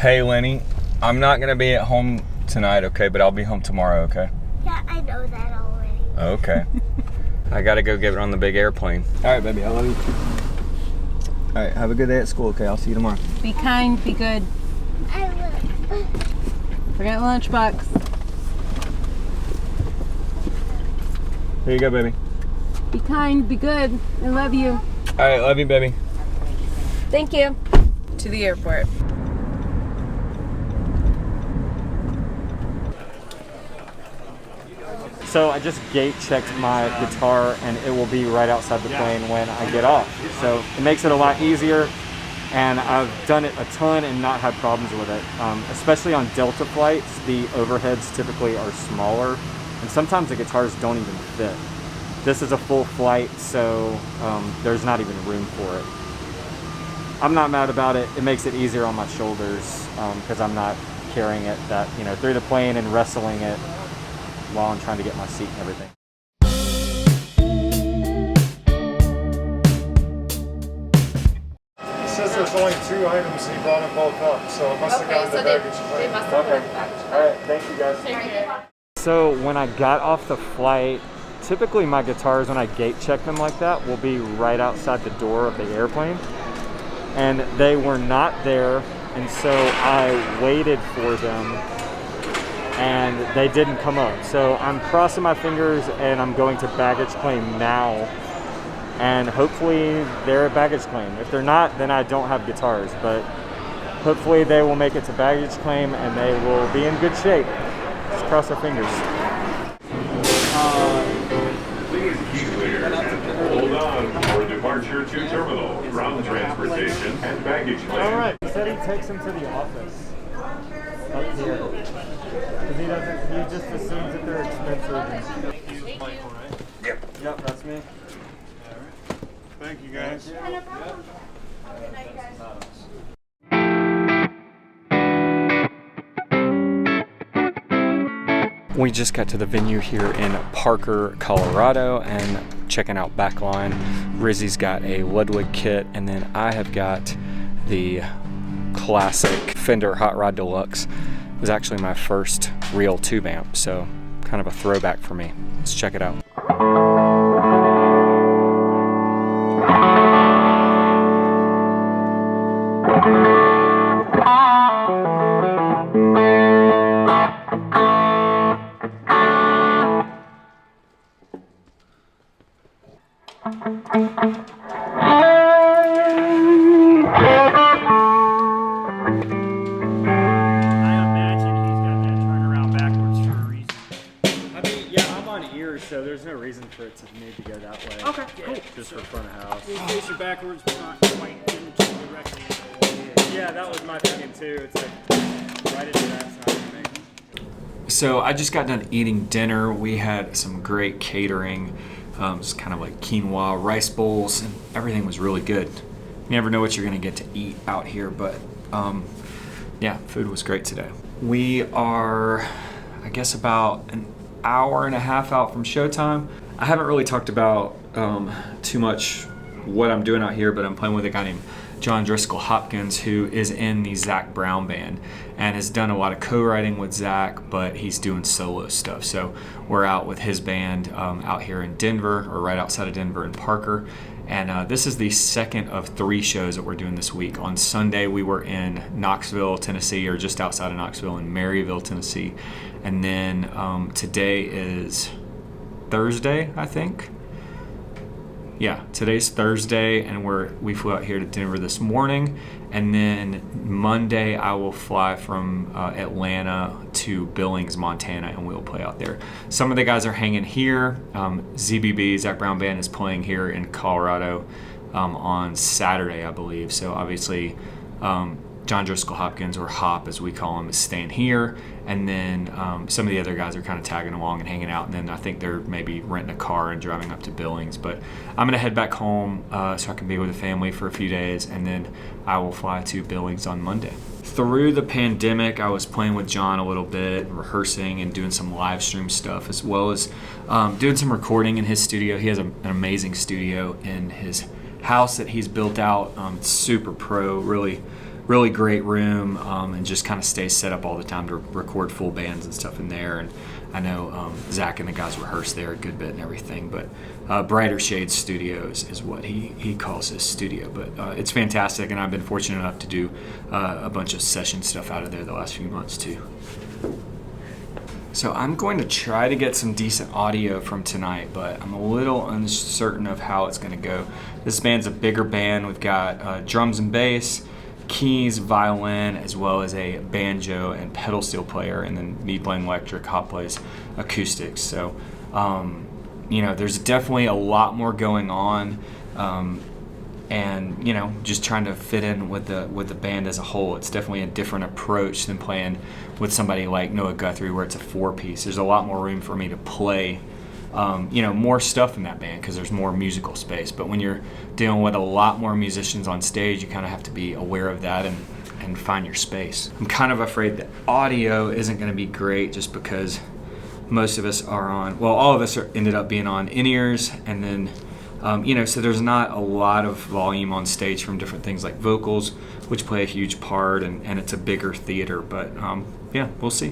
Hey, Lenny, I'm not going to be at home tonight, okay? But I'll be home tomorrow, okay? Yeah, I know that already. Okay. I got to go get it on the big airplane. All right, baby, I love you. All right, have a good day at school, okay? I'll see you tomorrow. Be kind, be good. I will. Forget lunchbox. Here you go, baby. Be kind, be good. I love you. All right, love you, baby. Thank you. To the airport. So I just gate checked my guitar and it will be right outside the plane when I get off. So it makes it a lot easier, and I've done it a ton and not had problems with it. Especially on Delta flights, the overheads typically are smaller and sometimes the guitars don't even fit. This is a full flight, so there's not even room for it. I'm not mad about it. It makes it easier on my shoulders because I'm not carrying it through the plane and wrestling it while I'm trying to get my seat and everything. It says there's only 2 items and he brought them both up, so it must have gotten the baggage claim. Alright, thank you guys. So when I got off the flight, typically my guitars, when I gate check them like that, will be right outside the door of the airplane. And they were not there, and so I waited for them and they didn't come up. So I'm crossing my fingers and I'm going to baggage claim now, and hopefully they're at baggage claim. If they're not, then I don't have guitars, but hopefully they will make it to baggage claim and they will be in good shape. Just cross our fingers. Please keep clear. Hold on for departure to terminal, ground transportation, and baggage claim. All right. He said he takes them to the office up here because he just assumes that they're expensive. Yep, that's me. Thank you, guys. We just got to the venue here in Parker, Colorado, and checking out Backline. Rizzy's got a Ludwig kit, and then I have got the classic Fender Hot Rod Deluxe. It was actually my first real tube amp, so kind of a throwback for me. Let's check it out. So there's no reason for it to need to go that way. Okay, cool. Just for front of house. We face it backwards, but not quite in the direction. Yeah, that was my thinking too. It's like right into that's not gonna make. So I just got done eating dinner. We had some great catering. It's kind of like quinoa, rice bowls, and everything was really good. You never know what you're gonna get to eat out here, but yeah, food was great today. We are, I guess, about an hour and a half out from showtime. I haven't really talked about too much what I'm doing out here, but I'm playing with a guy named John Driskell Hopkins, who is in the Zac Brown Band and has done a lot of co-writing with Zac, but he's doing solo stuff. So we're out with his band out here in Denver, or right outside of Denver in Parker. And this is the second of 3 shows that we're doing this week. On Sunday, we were in Knoxville, Tennessee, or just outside of Knoxville in Maryville, Tennessee. And then today is Thursday, I think. Yeah, today's Thursday, and we flew out here to Denver this morning. And then Monday, I will fly from Atlanta to Billings, Montana, and we'll play out there. Some of the guys are hanging here. ZBB, Zac Brown Band, is playing here in Colorado on Saturday, I believe. So obviously, John Driskell Hopkins, or Hop as we call him, is staying here, and then some of the other guys are kind of tagging along and hanging out, and then I think they're maybe renting a car and driving up to Billings. But I'm going to head back home so I can be with the family for a few days, and then I will fly to Billings on Monday. Through the pandemic, I was playing with John a little bit, rehearsing and doing some live stream stuff, as well as doing some recording in his studio. He has an amazing studio in his house that he's built out. It's super pro, really really great room, and just kind of stays set up all the time to record full bands and stuff in there. And I know Zach and the guys rehearse there a good bit and everything, but Brighter Shades Studios is what he calls his studio. But it's fantastic, and I've been fortunate enough to do a bunch of session stuff out of there the last few months too. So I'm going to try to get some decent audio from tonight, but I'm a little uncertain of how it's going to go. This band's a bigger band. We've got drums and bass, keys, violin, as well as a banjo and pedal steel player, and then me playing electric, Hop plays acoustics. So, there's definitely a lot more going on, and just trying to fit in with the band as a whole. It's definitely a different approach than playing with somebody like Noah Guthrie, where it's a 4-piece. There's a lot more room for me to play more stuff in that band because there's more musical space. But when you're dealing with a lot more musicians on stage, you kind of have to be aware of that and find your space. I'm kind of afraid that audio isn't going to be great just because most of us are on, well, all of us ended up being on in-ears, and then so there's not a lot of volume on stage from different things like vocals, which play a huge part, and it's a bigger theater. But yeah, we'll see.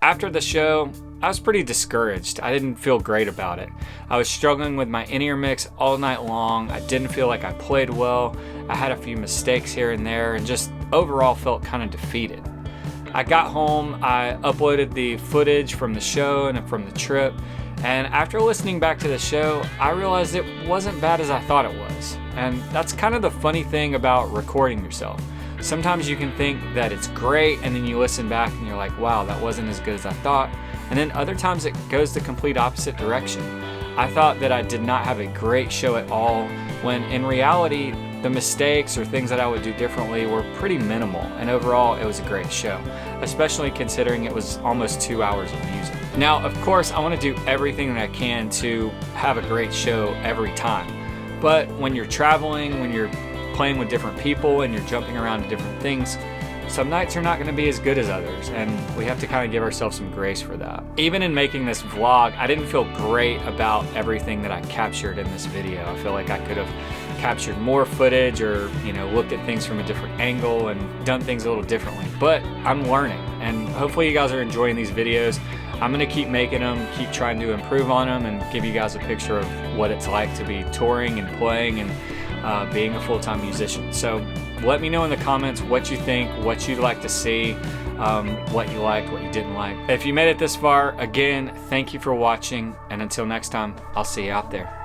After the show, I was pretty discouraged. I didn't feel great about it. I was struggling with my in-ear mix all night long. I didn't feel like I played well. I had a few mistakes here and there, and just overall felt kind of defeated. I got home, I uploaded the footage from the show and from the trip, and after listening back to the show, I realized it wasn't bad as I thought it was. And that's kind of the funny thing about recording yourself. Sometimes you can think that it's great, and then you listen back and you're like, wow, that wasn't as good as I thought. And then other times it goes the complete opposite direction. I thought that I did not have a great show at all, when in reality, the mistakes or things that I would do differently were pretty minimal, and overall it was a great show, especially considering it was almost 2 hours of music. Now, of course, I want to do everything that I can to have a great show every time, but when you're traveling, when you're playing with different people and you're jumping around to different things, some nights are not going to be as good as others, and we have to kind of give ourselves some grace for that. Even in making this vlog, I didn't feel great about everything that I captured in this video. I feel like I could have captured more footage, or looked at things from a different angle and done things a little differently. But I'm learning, and hopefully you guys are enjoying these videos. I'm gonna keep making them, keep trying to improve on them, and give you guys a picture of what it's like to be touring and playing and being a full-time musician. So let me know in the comments what you think, what you'd like to see. what you liked, what you didn't like. If you made it this far, again, thank you for watching, and until next time, I'll see you out there.